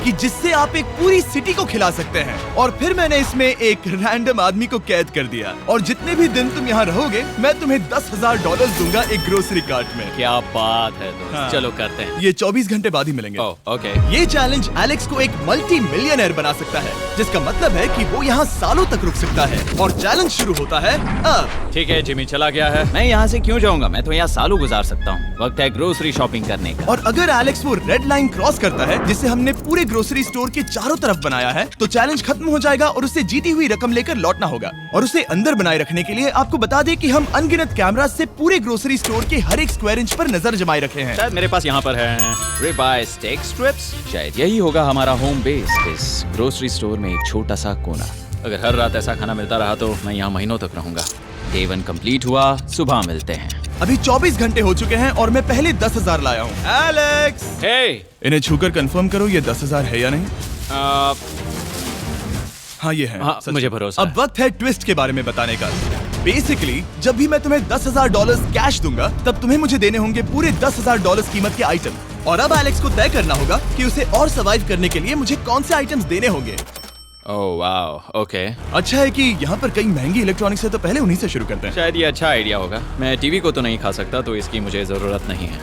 कि जिससे आप एक पूरी सिटी को खिला सकते हैं। और फिर मैंने इसमें एक रैंडम आदमी को कैद कर दिया और जितने भी दिन तुम यहाँ रहोगे मैं तुम्हें $10,000 दूंगा एक ग्रोसरी कार्ट में। क्या बात है दोस्त। हाँ। चलो करते हैं। ये 24 घंटे बाद ही मिलेंगे। ओके। ये चैलेंज एलेक्स को एक मल्टी मिलियनर बना सकता है, जिसका मतलब है कि वो यहाँ सालों तक रुक सकता है। और चैलेंज शुरू होता है अब। ठीक है, जिमी चला गया है। मैं यहाँ से क्यों जाऊँगा, मैं तो यहाँ सालों गुजार सकता हूँ। वक्त है ग्रोसरी शॉपिंग करने का। और अगर एलेक्स वो रेड लाइन क्रॉस करता है जिसे हमने पूरे ग्रोसरी स्टोर के चारों तरफ बनाया है, तो चैलेंज खत्म हो जाएगा और उसे जीती हुई रकम लेकर लौटना होगा। और उसे अंदर बनाए रखने के लिए आपको बता दें कि हम अनगिनत कैमरा से पूरे ग्रोसरी स्टोर के हर एक स्क्वायर इंच पर नजर जमाए रखे हैं। शायद मेरे पास यहाँ पर है रिबाई स्टेक स्ट्रिप्स। शायद यही होगा हमारा होम बेस इस ग्रोसरी स्टोर में, एक छोटा सा कोना। अगर हर रात ऐसा खाना मिलता रहा तो मैं यहाँ महीनों तक रहूंगा। डे 1 कंप्लीट हुआ, सुबह मिलते हैं। अभी 24 घंटे हो चुके हैं और मैं पहले 10,000 लाया हूँ। एलेक्स, हे, इन्हें छूकर कंफर्म करो ये 10,000 है या नहीं। हाँ ये है। हाँ, सच मुझे में। भरोसा अब वक्त है ट्विस्ट के बारे में बताने का। बेसिकली जब भी मैं तुम्हें $10,000 कैश दूंगा तब तुम्हें मुझे देने होंगे पूरे $10,000 कीमत के आइटम। और अब एलेक्स को तय करना होगा कि उसे और सर्वाइव करने के लिए मुझे कौन से आइटम्स देने होंगे। Oh wow, okay. अच्छा है कि यहाँ पर कई महंगी इलेक्ट्रॉनिक्स है, तो पहले उन्हीं से शुरू करते हैं। शायद ये अच्छा आइडिया होगा। मैं टीवी को तो नहीं खा सकता, तो इसकी मुझे जरूरत नहीं है।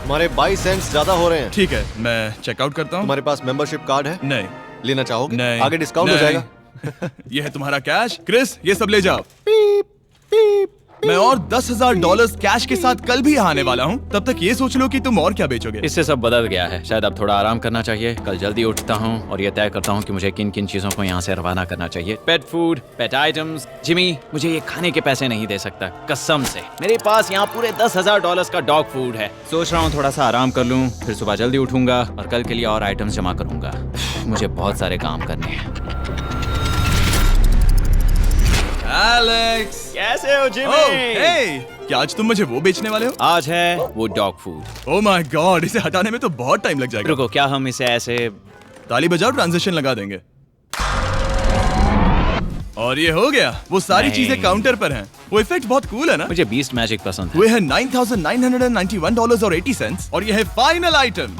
हमारे 22 सेंट्स ज्यादा हो रहे हैं। ठीक है, मैं चेकआउट करता हूँ। तुम्हारे पास मेंबरशिप कार्ड है? नहीं। लेना चाहोगे? नहीं। आगे डिस्काउंट हो नहीं। जाएगा। ये है तुम्हारा कैश। क्रिस, ये सब ले जाओ। मैं और $10,000 कैश के साथ कल भी यहाँ आने वाला हूँ। तब तक ये सोच लो कि तुम और क्या बेचोगे। इससे सब बदल गया है। शायद अब थोड़ा आराम करना चाहिए। कल जल्दी उठता हूँ और ये तय करता हूँ कि मुझे किन किन चीजों को यहाँ से रवाना करना चाहिए। पेट फूड, पेट आइटम्स। जिमी, मुझे ये खाने के पैसे नहीं दे सकता, कसम से। मेरे पास यहाँ पूरे $10,000 का डॉग फूड है। सोच रहा हूँ थोड़ा सा आराम कर लूँ, फिर सुबह जल्दी उठूंगा और कल के लिए और आइटम्स जमा करूंगा। मुझे बहुत सारे काम करने हैं। एलेक्स, कैसे हो जिमी? ओह, हे, क्या आज तुम मुझे वो बेचने वाले हो? आज है वो dog food. Oh my God, इसे हटाने में तो बहुत टाइम लग जाएगा। रुको, क्या हम इसे ऐसे ताली बजाओ, ट्रांजिशन लगा देंगे। और ये हो गया। वो सारी नहीं। चीजें काउंटर पर हैं। वो इफेक्ट बहुत कूल है ना। मुझे बीस्ट मैजिक पसंद है। वो है $9,991.80 और ये है फाइनल आइटम।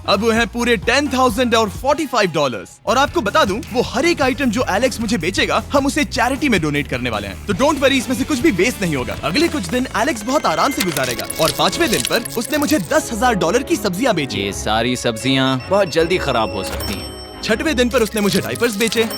अब वो है पूरे $10,045 और आपको बता दूं, वो हर एक आइटम जो एलेक्स मुझे बेचेगा हम उसे चैरिटी में डोनेट करने वाले हैं। तो डोंट वरी, इसमें से कुछ भी वेस्ट नहीं होगा। अगले कुछ दिन एलेक्स बहुत आराम से गुजारेगा और 5वें दिन पर उसने मुझे $10,000 की सब्जियां बेची। ये सारी सब्जियां बहुत जल्दी खराब हो सकती हैं। 6वें दिन पर उसने मुझे डाइपर्स बेचे।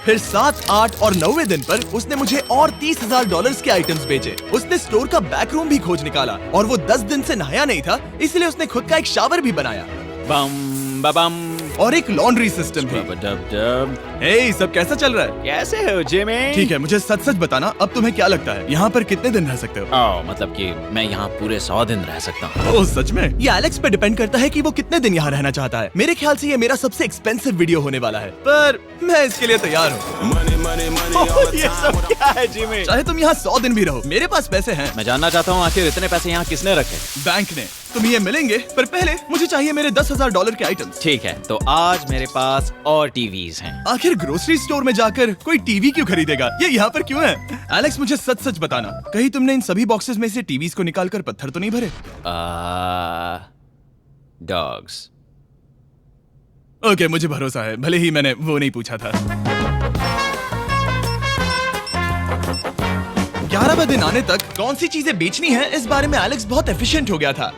फिर 7, 8 और 9वें दिन पर उसने मुझे और $30,000 के आइटम्स बेचे। उसने स्टोर का बैक रूम भी खोज निकाला और वो 10 दिन से नहाया नहीं था, इसलिए उसने खुद का एक शावर भी बनाया बम बम और एक लॉन्ड्री सिस्टम भी। डब। हे, सब कैसा चल रहा है? कैसे हो जिमी? ठीक है, मुझे सच सच बताना, अब तुम्हें क्या लगता है यहाँ पर कितने दिन रह सकते हो? ओह, मतलब कि मैं यहाँ पूरे 100 दिन रह सकता हूँ। ओह सच में? ये एलेक्स पे डिपेंड करता है कि वो कितने दिन यहाँ रहना चाहता है। मेरे ख्याल से ये मेरा सबसे एक्सपेंसिव वीडियो होने वाला है, पर मैं इसके लिए तैयार हूँ। ये सब क्या है जिमी? चाहे तुम यहाँ 100 दिन भी रहो, मेरे पास पैसे हैं। मैं जानना चाहता हूँ आखिर इतने पैसे यहाँ किसने रखे? बैंक ने। तुम ये मिलेंगे, पर पहले मुझे चाहिए मेरे $10,000 के आइटम्स। ठीक है, तो आज मेरे पास और टीवीज हैं। आखिर ग्रोसरी स्टोर में जाकर कोई टीवी क्यों खरीदेगा? ये यहाँ पर क्यों है? एलेक्स, मुझे सच सच बताना, कहीं तुमने इन सभी बॉक्सेस में से टीवीज को निकालकर पत्थर तो नहीं भरे? डॉग्स। ओके, मुझे भरोसा है, भले ही मैंने वो नहीं पूछा था। 11वें दिन आने तक कौन सी चीजें बेचनी है, इस बारे में एलेक्स बहुत एफिशिएंट हो गया था।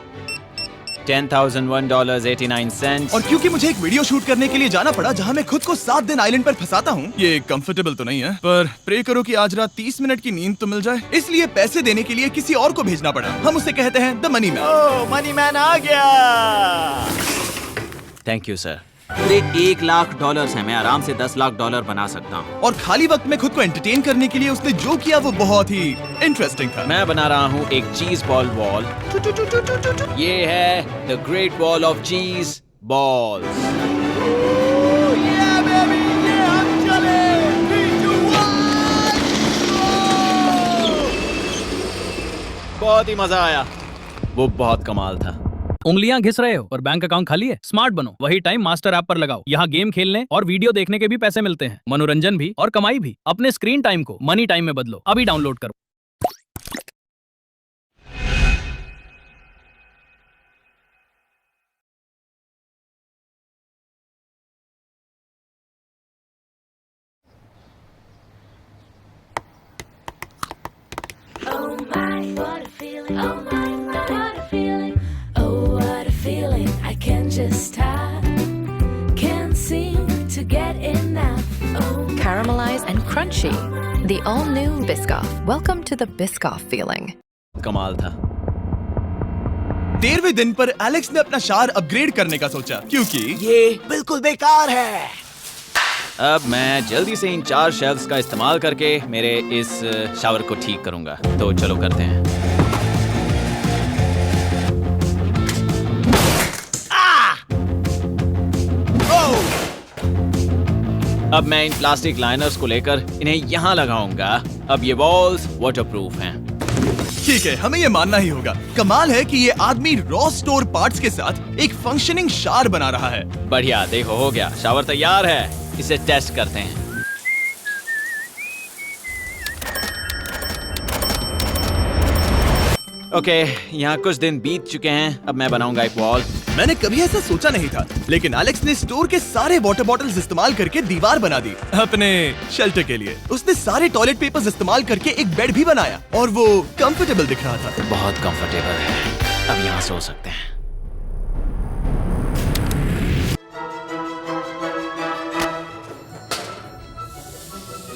$10,001.89। और क्योंकि मुझे एक वीडियो शूट करने के लिए जाना पड़ा जहां मैं खुद को 7 दिन आइलैंड पर फंसाता हूं, ये कंफर्टेबल तो नहीं है, पर प्रे करो कि आज रात 30 मिनट की नींद तो मिल जाए। इसलिए पैसे देने के लिए किसी और को भेजना पड़ा। हम उसे कहते हैं the money man. Oh, money man आ गया। Thank you sir. पूरे $1 लाख हैं। मैं आराम से $10 लाख बना सकता हूँ। और खाली वक्त में खुद को एंटरटेन करने के लिए उसने जो किया वो बहुत ही इंटरेस्टिंग था। मैं बना रहा हूँ एक चीज बॉल वॉल। ये है द ग्रेट वॉल ऑफ चीज बॉल्स। बहुत ही मजा आया। वो बहुत कमाल था। उंगलियां घिस रहे हो और बैंक अकाउंट खाली है? स्मार्ट बनो, वही टाइम मास्टर ऐप पर लगाओ। यहाँ गेम खेलने और वीडियो देखने के भी पैसे मिलते हैं, मनोरंजन भी और कमाई भी। अपने स्क्रीन टाइम को मनी टाइम में बदलो, अभी डाउनलोड करो। what a feeling. Oh my, what a feeling. Oh, what a feeling. I can just stop. Can't seem to get enough. Oh, Caramelized and crunchy. The all-new Biscoff. Welcome to the Biscoff feeling. कमाल था। 13वें दिन पर Alex ने अपना shower upgrade करने का सोचा क्योंकि ये बिल्कुल बेकार है। अब मैं जल्दी से इन 4 शेल्फ्स का इस्तेमाल करके मेरे इस शावर को ठीक करूंगा। तो चलो करते हैं। अब मैं इन प्लास्टिक लाइनर्स को लेकर इन्हें यहाँ लगाऊंगा। अब ये वॉल्स वाटरप्रूफ हैं। ठीक है, हमें ये मानना ही होगा। कमाल है कि ये आदमी रॉ स्टोर पार्ट्स के साथ एक फंक्शनिंग शावर बना रहा है। बढ़िया, देखो हो गया, शावर तैयार है। इसे टेस्ट करते हैं। ओके, यहाँ कुछ दिन बीत चुके हैं। अब मैं बनाऊंगा एक वॉल। मैंने कभी ऐसा सोचा नहीं था, लेकिन एलेक्स ने स्टोर के सारे वाटर बॉटल्स इस्तेमाल करके दीवार बना दी अपने शेल्टर के लिए। उसने सारे टॉयलेट पेपर्स इस्तेमाल करके एक बेड भी बनाया और वो कंफर्टेबल दिख रहा था। बहुत कंफर्टेबल है। अब यहाँ सो सकते हैं।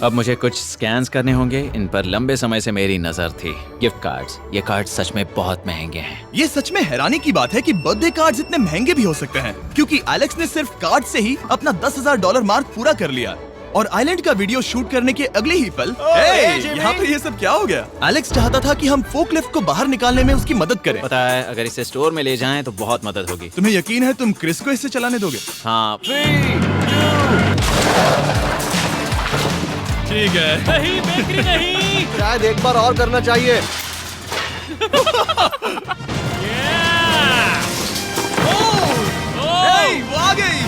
अब मुझे कुछ स्कैन्स करने होंगे। इन पर लंबे समय से मेरी नजर थी। Gift cards. ये कार्ड सच में बहुत महंगे हैं। ये सच में हैरानी की बात है कि बर्थडे कार्ड्स इतने महंगे भी हो सकते हैं, क्योंकि एलेक्स ने सिर्फ कार्ड से ही अपना $10,000 मार्क पूरा कर लिया। और आइलैंड का वीडियो शूट करने के अगले ही पल यहाँ पे ये सब क्या हो गया? एलेक्स चाहता था कि हम फोकलिफ्ट को बाहर निकालने में उसकी मदद करें। पता है, अगर इसे स्टोर में ले जाएं तो बहुत मदद होगी। तुम्हें यकीन है तुम क्रिस को इससे चलाने दोगे? हाँ। ठीक है। नहीं, बेकरी नहीं। शायद एक बार और करना चाहिए। वो आ गई।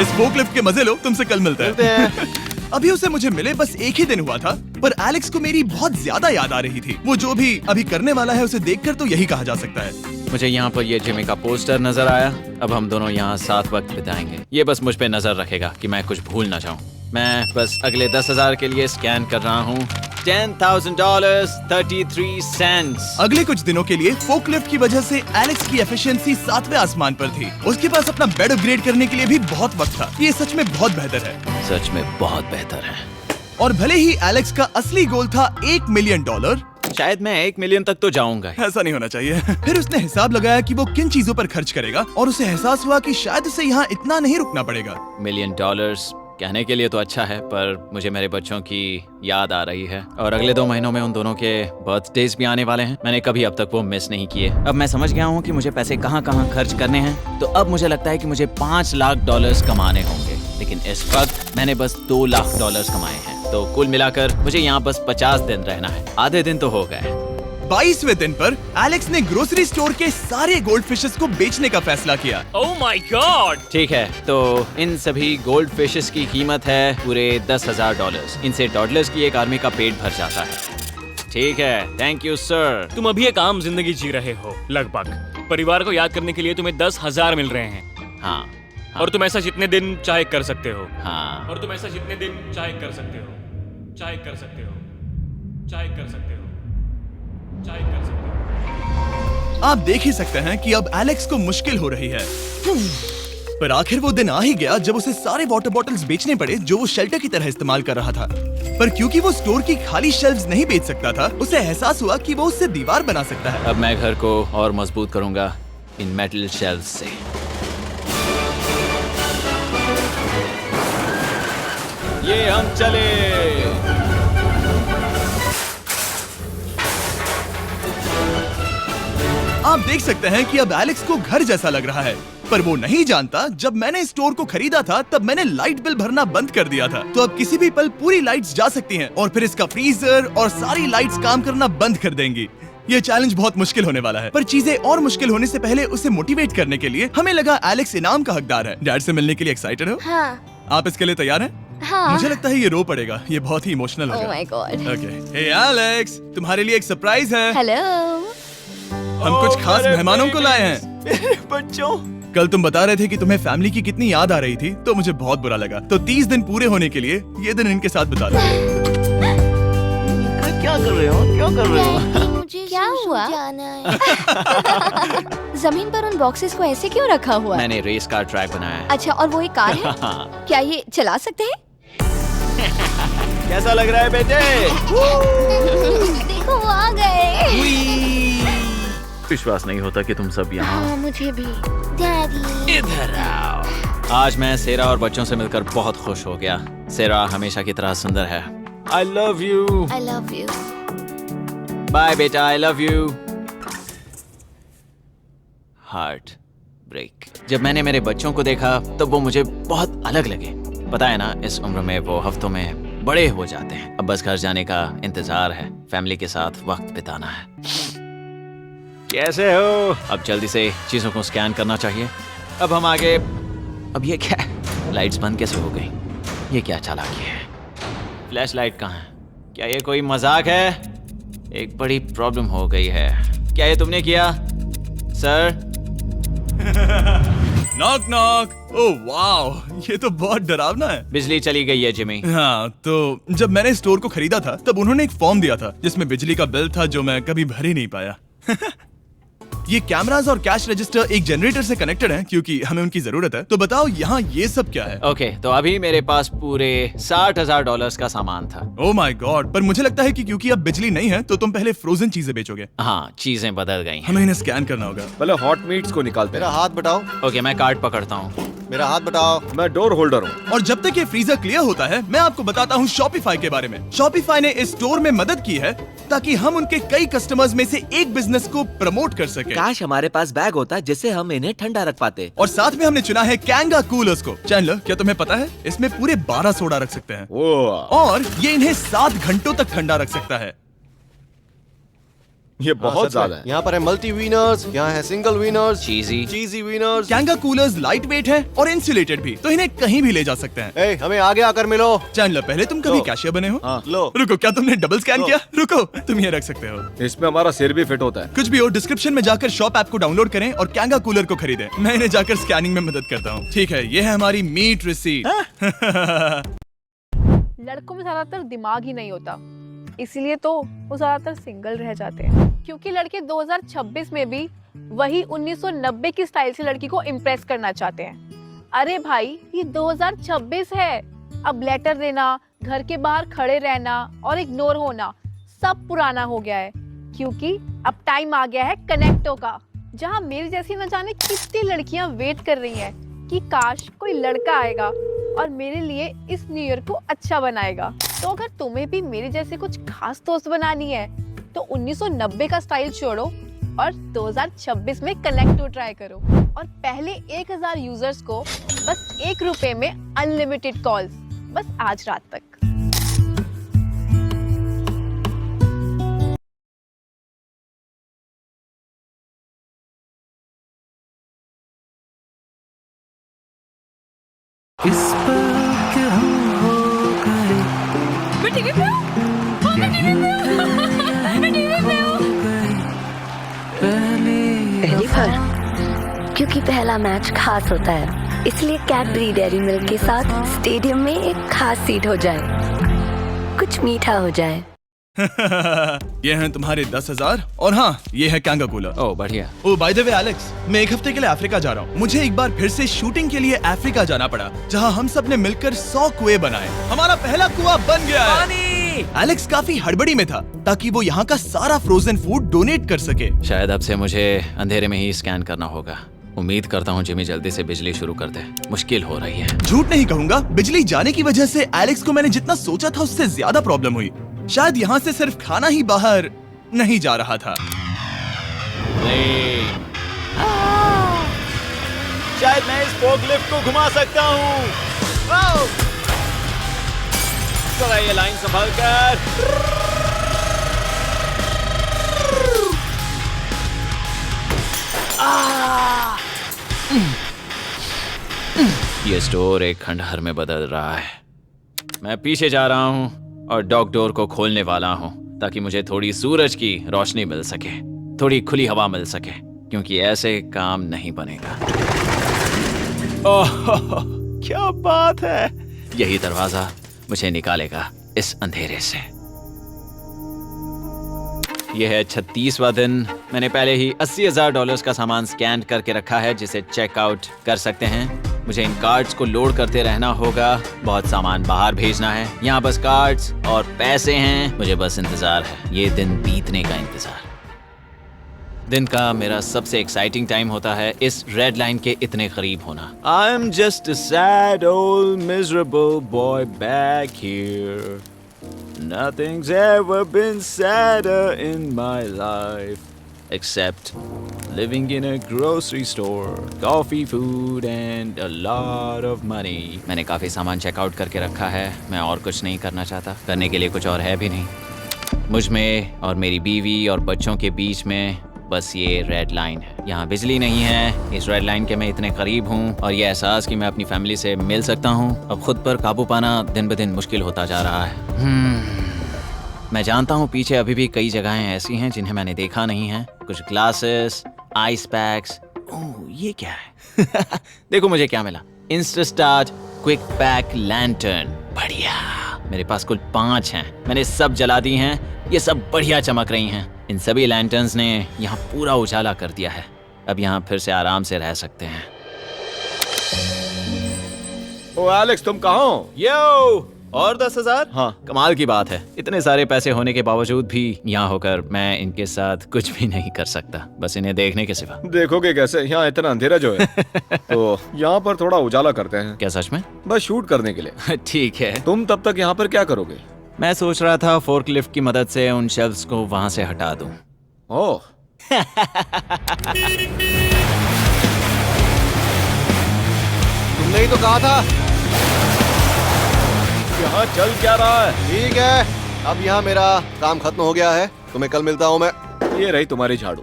इस फोकलिफ्ट के मजे लो, तुमसे कल मिलते हैं। अभी उसे मुझे मिले बस एक ही दिन हुआ था, पर एलेक्स को मेरी बहुत ज्यादा याद आ रही थी। वो जो भी अभी करने वाला है उसे देखकर तो यही कहा जा सकता है। मुझे यहाँ पर ये जिमी का पोस्टर नजर आया। अब हम दोनों यहाँ साथ वक्त बिताएंगे। ये बस मुझ पे नजर रखेगा कि मैं कुछ भूल ना जाऊँ। मैं बस अगले 10,000 के लिए स्कैन कर रहा हूँ। $10,000 33 सेंट्स। अगले कुछ दिनों के लिए फोकलिफ्ट की वजह से एलेक्स की एफिशिएंसी 7वें आसमान पर थी। उसके पास अपना बेड अपग्रेड करने के लिए भी बहुत वक्त था। ये सच में बहुत बेहतर है। सच में बहुत बेहतर है। और भले ही एलेक्स का असली गोल था $1 मिलियन, शायद मैं 1 मिलियन तक तो जाऊंगा। ऐसा नहीं होना चाहिए। फिर उसने हिसाब लगाया कि वो किन चीजों पर खर्च करेगा और उसे एहसास हुआ कि शायद उसे यहाँ इतना नहीं रुकना पड़ेगा। $1 मिलियन कहने के लिए तो अच्छा है, पर मुझे मेरे बच्चों की याद आ रही है। और अगले 2 महीनों में उन दोनों के बर्थडेज भी आने वाले हैं। मैंने कभी अब तक वो मिस नहीं किए। अब मैं समझ गया हूँ कि मुझे पैसे कहाँ कहाँ खर्च करने हैं। तो अब मुझे लगता है कि मुझे $5 लाख कमाने होंगे। लेकिन इस वक्त मैंने बस $2 लाख कमाए हैं। तो कुल मिलाकर मुझे यहाँ बस 50 दिन रहना है। आधे दिन तो हो गए। 22वें दिन पर एलेक्स ने ग्रोसरी स्टोर के सारे गोल्ड फिशेस को बेचने का फैसला किया। Oh my God. ठीक है, तो इन सभी गोल्ड फिशेस की कीमत है पूरे $10,000। इनसे टॉडलर्स की एक आर्मी का पेट भर जाता है। ठीक है, थैंक यू सर। तुम अभी एक आम जिंदगी जी रहे हो लगभग। परिवार को याद करने के लिए तुम्हें 10,000 मिल रहे हैं। हाँ, और तुम ऐसा जितने दिन चाहे कर सकते हो। हाँ। और तुम ऐसा जितने दिन चाहे कर सकते हो। चाहे कर सकते हो। चाहे कर सकते हो। चाहे कर सकते हो। आप देख ही सकते हैं कि अब एलेक्स को मुश्किल हो रही है। पर आखिर वो दिन आ ही गया जब उसे सारे वाटर बॉटल्स बेचने पड़े जो वो शेल्टर की तरह इस्तेमाल कर रहा था। पर क्योंकि वो स्टोर की खाली शेल्फ्स नहीं बेच सकता था, उसे एहसास हुआ कि वो उससे दीवार बना सकता है। अब मैं घर को और मजबूत करूंगा इन मेटल शेल्फ्स से। ये हम चले। आप देख सकते हैं कि अब एलेक्स को घर जैसा लग रहा है, पर वो नहीं जानता जब मैंने स्टोर को खरीदा था तब मैंने लाइट बिल भरना बंद कर दिया था। तो अब किसी भी पल पूरी लाइट्स जा सकती हैं और फिर इसका फ्रीजर और सारी लाइट्स काम करना बंद कर देंगी। ये चैलेंज बहुत मुश्किल होने वाला है, पर चीजें और मुश्किल होने से पहले उसे मोटिवेट करने के लिए हमें लगा एलेक्स इनाम का हकदार है। डैड से मिलने के लिए एक्साइटेड हो? हाँ। आप इसके लिए तैयार हैं? हाँ। मुझे लगता है ये रो पड़ेगा। ये बहुत ही इमोशनल Oh होगा। my God. Okay, hey Alex, तुम्हारे लिए एक सरप्राइज है। हेलो। हम कुछ खास मेहमानों को लाए हैं। बच्चों, कल तुम बता रहे थे कि तुम्हें फैमिली की कितनी याद आ रही थी, तो मुझे बहुत बुरा लगा। तो 30 दिन पूरे होने के लिए ये दिन इनके साथ बिता लो। क्या कर रहे हो, क्या कर रहे हो? मुझे क्या हुआ? जाना है। जमीन पर उन बॉक्सेस को ऐसे क्यों रखा हुआ है? मैंने रेस कार ट्रैक बनाया है। अच्छा, और वो एक कार है? क्या ये चला सकते हैं? कैसा लग रहा है बेटे? देखो वो आ गए। विश्वास नहीं होता कि तुम सब यहाँ। हाँ, मुझे भी। डैडी। इधर आओ। आज मैं सेरा और बच्चों से मिलकर बहुत खुश हो गया। सेरा हमेशा की तरह सुंदर है। I love you. I love you. Bye बेटा, I love you. Heart break. जब मैंने मेरे बच्चों को देखा तब वो मुझे बहुत अलग लगे। पता है ना, इस उम्र में वो हफ्तों में बड़े हो जाते हैं। अब बस घर जाने का इंतजार है, फैमिली के साथ वक्त बिताना है। कैसे हो? अब जल्दी से चीजों को स्कैन करना चाहिए। अब हम आगे। अब ये क्या है? लाइट्स बंद कैसे हो गई? ये क्या चालाकी है? फ्लैश लाइट कहाँ है? क्या ये कोई मजाक है? एक बड़ी प्रॉब्लम हो गई है। क्या ये तुमने किया, sir? Knock knock. Oh wow, ये तो बहुत डरावना है। बिजली चली गई है जिमी। हाँ, तो जब मैंने स्टोर को खरीदा था तब उन्होंने एक फॉर्म दिया था जिसमें बिजली का बिल था जो मैं कभी भर ही नहीं पाया। ये कैमरास और कैश रजिस्टर एक जनरेटर से कनेक्टेड हैं क्योंकि हमें उनकी जरूरत है। तो बताओ यहाँ ये सब क्या है? ओके, तो अभी मेरे पास पूरे $60,000 का सामान था। ओह माय गॉड, पर मुझे लगता है कि क्योंकि अब बिजली नहीं है तो तुम पहले फ्रोजन चीजें बेचोगे। हाँ, चीजें बदल गई हैं। हमें इन्हें स्कैन करना होगा। पहले हॉट मीट्स को निकालते मेरा हैं। हाथ बटाओ। ओके, मैं कार्ड पकड़ता हूँ। मेरा हाथ बटाओ। मैं डोर होल्डर हूँ। और जब तक ये फ्रीजर क्लियर होता है मैं आपको बताता हूँ शॉपिफाई के बारे में। शॉपिफाई ने इस स्टोर में मदद की है ताकि हम उनके कई कस्टमर्स में से एक बिजनेस को प्रमोट कर सके। काश हमारे पास बैग होता जिससे हम इन्हें ठंडा रख पाते। और साथ में हमने चुना है कैंगा कूलर्स को। चैनलर, क्या तुम्हें पता है इसमें पूरे 12 सोडा रख सकते हैं और ये इन्हें 7 घंटों तक ठंडा रख सकता है। ये बहुत ज्यादा है। यहाँ पर है मल्टी विनर्स, यहाँ है single winners, cheesy winners. Kanga coolers light weight है और इंसुलेटेड भी, तो इन्हें कहीं भी ले जा सकते हैं। ए, हमें आगे आकर मिलो। चैनलर, पहले तुम कभी लो। कैशियर बने हो? हाँ, लो। रुको, क्या तुमने डबल स्कैन लो। किया? रुको, तुम ये रख सकते हो। इसमें हमारा सिर भी फिट होता है। कुछ भी हो, डिस्क्रिप्शन में जाकर शॉप ऐप को डाउनलोड करें और कैंगा कूलर को खरीदें। मैं इन्हें जाकर स्कैनिंग में मदद करता हूँ। ठीक है, ये है हमारी मीट रिसीट। लड़कों में ज्यादातर दिमाग ही नहीं होता, इसीलिए तो वो ज्यादातर सिंगल रह जाते हैं। क्योंकि लड़के 2026 में भी वही 1990 की स्टाइल से लड़की को इम्प्रेस करना चाहते हैं। अरे भाई, ये 2026 है। अब लेटर देना, घर के बाहर खड़े रहना और इग्नोर होना सब पुराना हो गया है। क्योंकि अब टाइम आ गया है कनेक्टो का, जहाँ मेरी जैसी न जाने कितनी लड़कियां वेट कर रही हैं कि काश कोई लड़का आएगा और मेरे लिए इस न्यू ईयर को अच्छा बनाएगा। तो अगर तुम्हें भी मेरे जैसे कुछ खास दोस्त बनानी है तो 1990 का स्टाइल छोड़ो और 2026 में कनेक्टो ट्राई करो और पहले 1000 यूजर्स को बस ₹1 में अनलिमिटेड कॉल्स, बस आज रात तक। पहली बार, क्योंकि पहला मैच खास होता है, इसलिए कैडबरी डेयरी मिल्क के साथ स्टेडियम में एक खास सीट हो जाए, कुछ मीठा हो जाए। ये हैं तुम्हारे 10,000 और हाँ, ये है कैंगा कूलर। ओह बढ़िया। ओह बाय द वे एलेक्स, मैं एक हफ्ते के लिए अफ्रीका जा रहा हूँ। मुझे एक बार फिर से शूटिंग के लिए अफ्रीका जाना पड़ा, जहाँ हम सब ने मिलकर 100 कुएं बनाए। हमारा पहला कुआं बन गया है। एलेक्स काफी हड़बड़ी में था ताकि वो यहाँ का सारा फ्रोजन फूड डोनेट कर सके। शायद अब से मुझे अंधेरे में ही स्कैन करना होगा। उम्मीद करता हूँ जिमी जल्दी से बिजली शुरू कर दे, मुश्किल हो रही है। झूठ नहीं कहूँगा, बिजली जाने की वजह से एलेक्स को मैंने जितना सोचा था उससे ज्यादा प्रॉब्लम हुई। शायद यहाँ से सिर्फ खाना ही बाहर नहीं जा रहा था। शायद मैं इस फोकलिफ्ट को घुमा सकता हूँ। जरा ये लाइन संभाल कर। ये स्टोर एक खंडहर में बदल रहा है। मैं पीछे जा रहा हूँ और डॉग डोर को खोलने वाला हूँ ताकि मुझे थोड़ी सूरज की रोशनी मिल सके, थोड़ी खुली हवा मिल सके, क्योंकि ऐसे काम नहीं बनेगा। ओह क्या बात है! यही दरवाजा मुझे निकालेगा इस अंधेरे से। ये है 36वां दिन। मैंने पहले ही $80,000 का सामान स्कैन करके रखा है जिसे चेकआउट कर सकते हैं। मुझे इन कार्ड्स को लोड करते रहना होगा। बहुत सामान बाहर भेजना है। यहाँ बस कार्ड्स और पैसे हैं। मुझे बस इंतजार है, ये दिन बीतने का इंतजार। दिन का मेरा सबसे एक्साइटिंग टाइम होता है इस रेड लाइन के इतने करीब होना। I am just a sad old miserable boy back here. Nothing's ever been sadder in my life except living in a grocery store, coffee, food and a lot of money. मैंने काफी सामान checkout करके रखा है। मैं और कुछ नहीं करना चाहता। करने के लिए कुछ और है भी नहीं। मुझ में और मेरी बीवी और बच्चों के बीच में बस ये रेड लाइन है। यहाँ बिजली नहीं है। इस रेड लाइन के मैं इतने करीब हूँ और ये एहसास कि मैं अपनी फैमिली से मिल सकता हूँ अब खुद पर काबू पाना दिन ब दिन मुश्किल होता जा रहा है। मैं जानता हूँ पीछे अभी भी कई जगहें ऐसी हैं जिन्हें मैंने देखा नहीं है। कुछ ग्लासेस, आइस पैक्स। ओह, ये क्या है? देखो मुझे क्या मिला। इंस्टास्टार्ट क्विक पैक लैंटर्न। बढ़िया। मेरे पास कुल 5 हैं। मैंने सब जला दी हैं। ये सब बढ़िया चमक रही हैं। इन सभी लैंटर्न्स ने यहाँ पूरा उजाला कर दिया है। अब यहाँ फिर से आराम से रह सकते हैं। ओ एलेक्स, तुम कहाँ हो? यो, और 10,000? हाँ, कमाल की बात है। इतने सारे पैसे होने के बावजूद भी यहाँ होकर मैं इनके साथ कुछ भी नहीं कर सकता, बस इन्हें देखने के सिवा। देखोगे कैसे? यहाँ इतना अंधेरा जो है। तो यहाँ पर थोड़ा उजाला करते हैं। क्या सच में? बस शूट करने के लिए। ठीक है। तुम तब तक यहाँ पर क्या करोगे? मैं सोच रहा था फोर्कलिफ्ट की मदद से उन शेल्फ्स को वहाँ से हटा दूं। ओह। तुमने ही तो कहा था। यहाँ चल क्या रहा है? ठीक है, अब यहाँ मेरा काम खत्म हो गया है। तुम्हें कल मिलता हूँ मैं। ये रही तुम्हारी झाड़ू।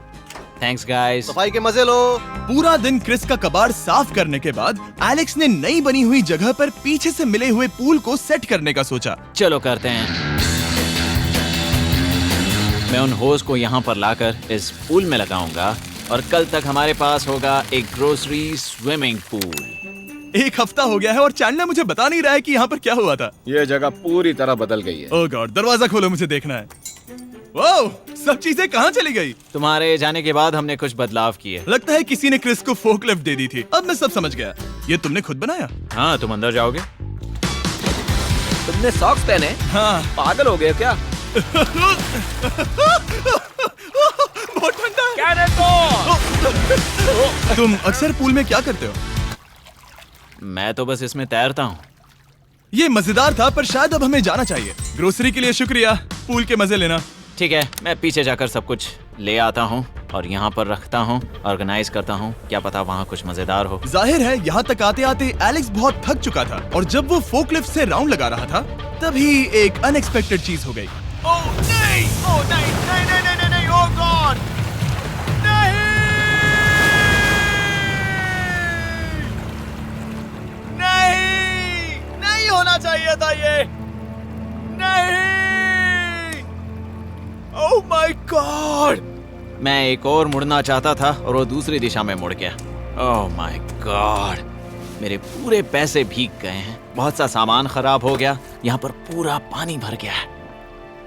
Thanks guys. सफाई के मजे लो। पूरा दिन क्रिस का कबाड़ साफ करने के बाद एलेक्स ने नई बनी हुई जगह पर पीछे से मिले हुए पूल को सेट करने का सोचा। चलो करते हैं। मैं उन होज को यहाँ पर लाकर इस पूल में लगाऊंगा और कल तक हमारे पास होगा एक ग्रोसरी स्विमिंग पूल। 1 हफ्ता हो गया है और चैंडलर मुझे बता नहीं रहा है कि यहाँ पर क्या हुआ था। ये जगह पूरी तरह बदल गई है। ओह गॉड, दरवाजा खोलो, मुझे देखना है। वाह, सब चीजें कहाँ चली गई? तुम्हारे जाने के बाद हमने कुछ बदलाव किए। लगता है किसी ने क्रिस को फोर्कलिफ्ट दे दी थी। अब मैं सब समझ गया। ये तुमने खुद बनाया? हाँ, तुम अंदर जाओगे? तुमने सॉक्स पहने? हाँ। पागल हो गए क्या? बहुत ठंडा है। तुम अक्सर पूल में क्या करते हो? मैं तो बस इसमें तैरता हूँ। ये मजेदार था, पर शायद अब हमें जाना चाहिए। ग्रोसरी के लिए शुक्रिया, पूल के मजे लेना। ठीक है, मैं पीछे जाकर सब कुछ ले आता हूँ और यहाँ पर रखता हूँ, ऑर्गेनाइज करता हूँ। क्या पता वहाँ कुछ मजेदार हो। जाहिर है यहाँ तक आते आते एलेक्स बहुत थक चुका था और जब वो फोर्कलिफ्ट से राउंड लगा रहा था तभी एक अनएक्सपेक्टेड चीज हो गई। ओह नहीं, ओह नहीं, नहीं, नहीं, नहीं, नहीं, ओह गॉड, नहीं, नहीं, नहीं होना चाहिए था ये, नहीं, ओह माय गॉड। मैं एक और मुड़ना चाहता था और वो दूसरी दिशा में मुड़ गया। ओह माय गॉड, मेरे पूरे पैसे भीग गए हैं। बहुत सा सामान खराब हो गया। यहाँ पर पूरा पानी भर गया है।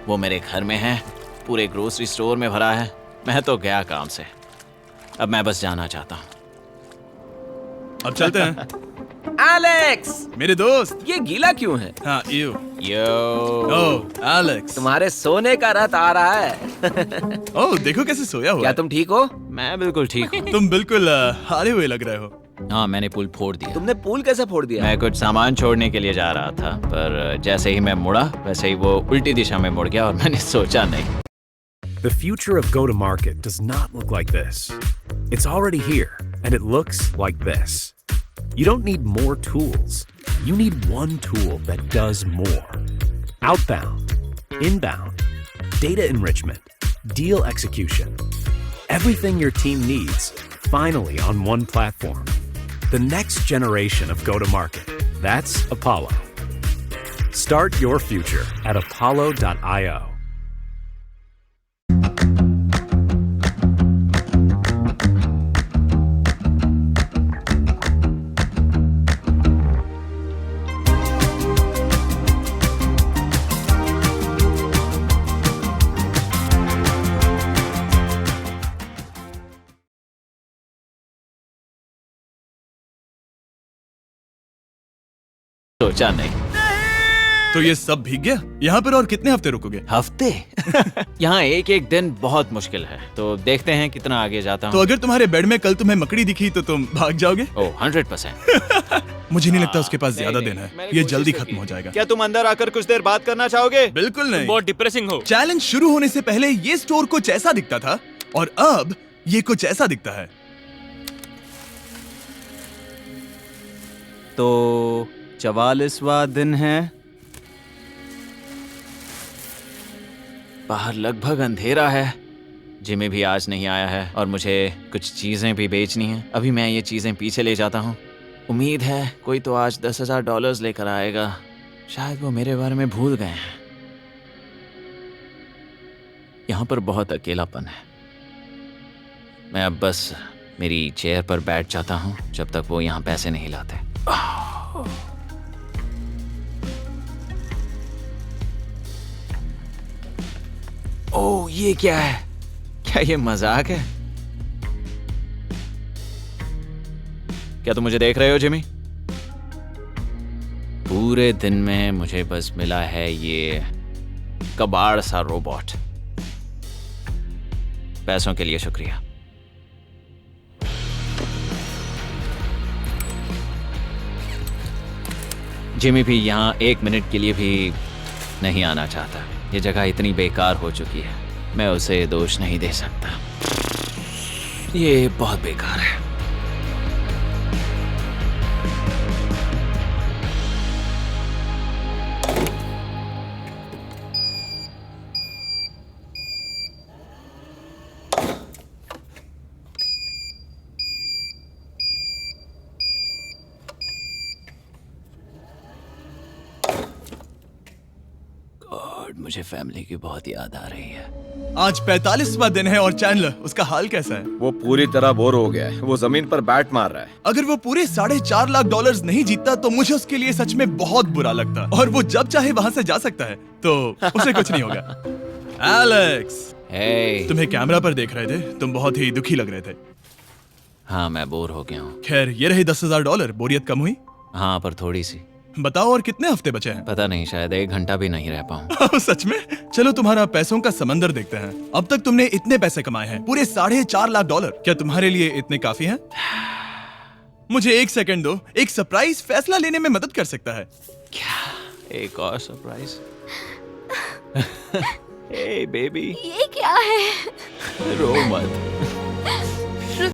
वो मेरे घर में है, पूरे ग्रोसरी स्टोर में भरा है। मैं तो गया काम से। अब मैं बस जाना चाहता हूँ। अब चलते हैं। एलेक्स, मेरे दोस्त, ये गीला क्यों है? हाँ, यो यो एलेक्स, तुम्हारे सोने का रथ आ रहा है। ओह देखो कैसे सोया हुआ क्या है। तुम ठीक हो? मैं बिल्कुल ठीक हूँ। तुम बिल्कुल हारे हुए लग रहे हो। हाँ, मैंने पुल फोड़ दिया। तुमने पूल कैसे फोड़ दिया? मैं कुछ सामान छोड़ने के लिए जा रहा था, पर जैसे ही मैं मुड़ा वैसे ही वो उल्टी दिशा में मुड़ गया और मैंने सोचा नहीं। The future of go-to-market does not look like this. It's already here, and it looks like this. You don't need more tools. You need one tool that does more. Outbound, inbound, data enrichment, deal execution. Everything your team needs, finally on one platform. The next generation of go-to-market. That's Apollo. Start your future at apollo.io. सोचा नहीं। तो ये सब भीग गया? यहाँ पर और कितने हफ्ते रुकोगे? हफ्ते? यहाँ एक एक दिन बहुत मुश्किल है, तो देखते हैं कितना आगे जाता तो हूँ। अगर तुम्हारे बेड में कल तुम्हें मकड़ी दिखी तो तुम भाग जाओगे? ओह 100%। मुझे नहीं लगता उसके पास ज्यादा नहीं, दिन है, मैंने ये कोशिश जल्दी तो खत्म की। हो जाएगा। क्या तुम अंदर आकर कुछ देर बात करना चाहोगे? बिल्कुल नहीं। बहुत डिप्रेसिंग हो। चैलेंज शुरू होने से पहले ये स्टोर कुछ ऐसा दिखता था और अब ये कुछ ऐसा दिखता है। तो 44वां दिन है। बाहर लगभग अंधेरा है। जिमी भी आज नहीं आया है और मुझे कुछ चीजें भी बेचनी हैं। अभी मैं ये चीजें पीछे ले जाता हूँ। उम्मीद है कोई तो आज $10,000 लेकर आएगा। शायद वो मेरे बारे में भूल गए हैं। यहाँ पर बहुत अकेलापन है। मैं अब बस मेरी चेयर पर बैठ जाता हूँ जब तक वो यहाँ पैसे नहीं लाते। ओह, ये क्या है? क्या ये मजाक है? क्या तुम मुझे देख रहे हो जिमी? पूरे दिन में मुझे बस मिला है ये कबाड़ सा रोबोट। पैसों के लिए शुक्रिया। जिमी भी यहाँ 1 मिनट के लिए भी नहीं आना चाहता। ये जगह इतनी बेकार हो चुकी है, मैं उसे दोष नहीं दे सकता। ये बहुत बेकार है। मुझे फैमिली की बहुत याद आ रही है। आज 45वां दिन है और चैंडलर, उसका हाल कैसा है? वो पूरी तरह बोर हो गया है। वो जमीन पर बैट मार रहा है। अगर वो पूरे $4.5 लाख नहीं जीतता तो मुझे उसके लिए सच में बहुत बुरा लगता। और वो जब चाहे वहाँ से जा सकता है, तो उसे कुछ नहीं होगा। Alex, hey. तुम्हें कैमरा पर देख रहे थे, तुम बहुत ही दुखी लग रहे थे। हाँ, मैं बोर हो गया हूँ। खैर, ये रही $10,000। बोरियत कम हुई? हाँ, पर थोड़ी सी। बताओ, और कितने हफ्ते बचे हैं? पता नहीं, शायद 1 घंटा भी नहीं रह पाऊँ। सच में? चलो तुम्हारा पैसों का समंदर देखते हैं। अब तक तुमने इतने पैसे कमाए हैं, पूरे $4.5 लाख। क्या तुम्हारे लिए इतने काफी हैं? मुझे 1 सेकंड दो। एक सरप्राइज फैसला लेने में मदद कर सकता है। क्या? एक और सरप्राइज? हे बेबी, ये क्या है? रो मत।